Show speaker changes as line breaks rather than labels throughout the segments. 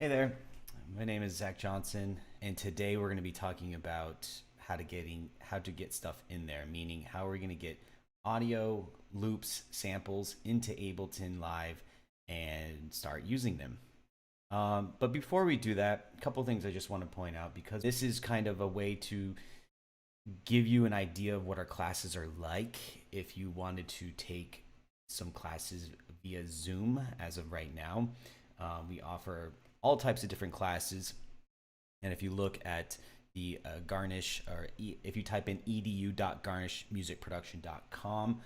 Hey there, my name is Zach Johnson, and today we're going to be talking about how to get stuff in there, meaning how are we going to get audio loops, samples into Ableton Live and start using them. But before we do that, a couple things I just want to point out because this is kind of a way to give you an idea of what our classes are like if you wanted to take some classes via Zoom as of right now. We offer all types of different classes. And if you look at the Garnish, or if you type in edu.garnishmusicproduction.com,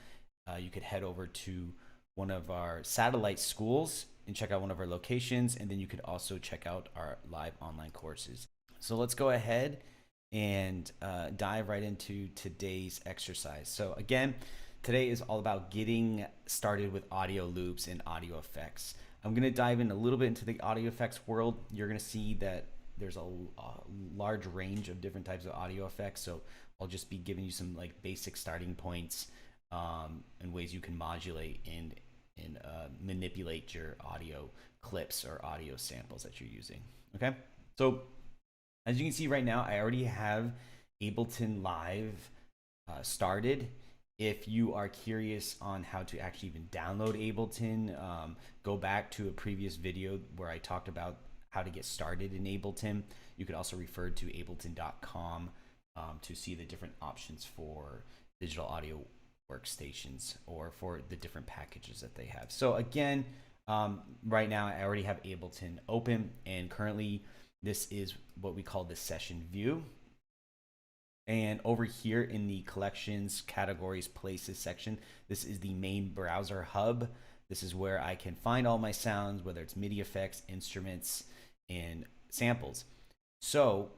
you could head over to one of our satellite schools and check out one of our locations. And then you could also check out our live online courses. So let's go ahead and dive right into today's exercise. So again, today is all about getting started with audio loops and audio effects. I'm going to dive in a little bit into the audio effects world. You're going to see that there's a large range of different types of audio effects. So I'll just be giving you some like basic starting points and ways you can modulate and manipulate your audio clips or audio samples that you're using. Okay. So as you can see right now, I already have Ableton Live started. If you are curious on how to actually even download Ableton, go back to a previous video where I talked about how to get started in Ableton. You could also refer to ableton.com to see the different options for digital audio workstations or for the different packages that they have. So again, right now I already have Ableton open, and currently this is what we call the session view. And over here in the collections, categories, places section, this is the main browser hub. This is where I can find all my sounds, whether it's MIDI effects, instruments, and samples. So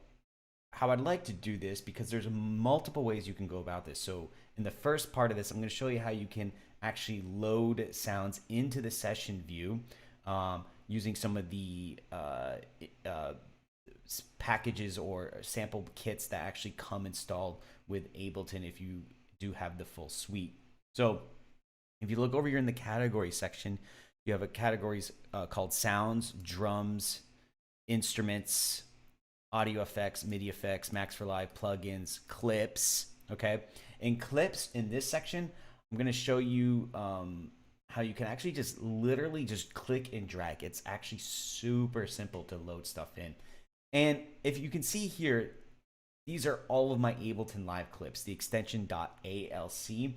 how I'd like to do this, because there's multiple ways you can go about this. So in the first part of this, I'm going to show you how you can actually load sounds into the session view using some of the packages or sample kits that actually come installed with Ableton if you do have the full suite. So if you look over here in the category section, you have a categories called sounds, drums, instruments, audio effects, MIDI effects, Max for Live, plugins, clips. Okay, in clips in this section, I'm going to show you how you can actually just literally just click and drag. It's actually super simple to load stuff in. And if you can see here, these are all of my Ableton Live clips, the extension .alc.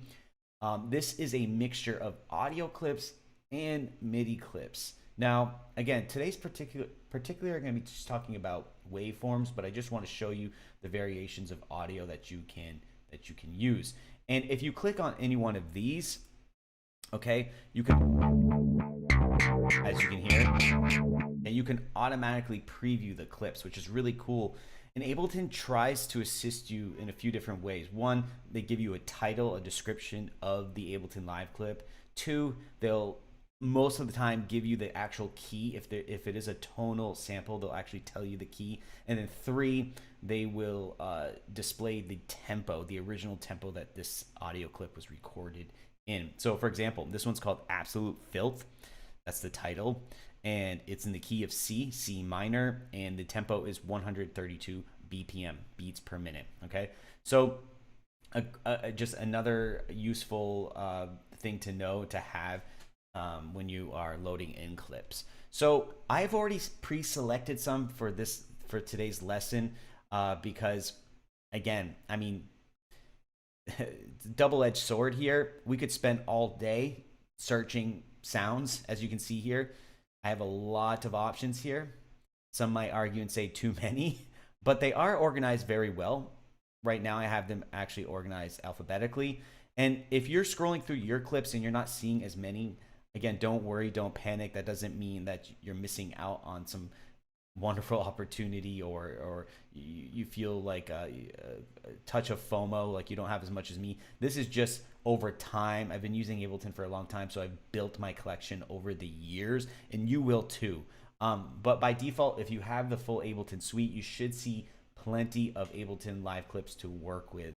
This is a mixture of audio clips and MIDI clips. Now, again, today's particularly are going to be just talking about waveforms, but I just want to show you the variations of audio that you can use. And if you click on any one of these, okay, you can, as you can hear, and you can automatically preview the clips, which is really cool. And Ableton tries to assist you in a few different ways. One, they give you a title, a description of the Ableton Live clip. Two, they'll most of the time give you the actual key. If it is a tonal sample, they'll actually tell you the key. And then three, they will display the tempo, the original tempo that this audio clip was recorded in. So for example, this one's called Absolute Filth. That's the title. And it's in the key of C, C minor, and the tempo is 132 BPM, beats per minute. Okay, so just another useful thing to know to have when you are loading in clips. So I've already pre-selected some for today's lesson because, again, I mean, double-edged sword here. We could spend all day searching sounds, as you can see here. I have a lot of options here. Some might argue and say too many, but they are organized very well. Right now I have them actually organized alphabetically. And if you're scrolling through your clips and you're not seeing as many, again, don't worry, don't panic. That doesn't mean that you're missing out on some wonderful opportunity or you feel like a touch of FOMO, like you don't have as much as me. This is just over time. I've been using Ableton for a long time, so I've built my collection over the years, and you will too. But by default, if you have the full Ableton suite, you should see plenty of Ableton Live clips to work with.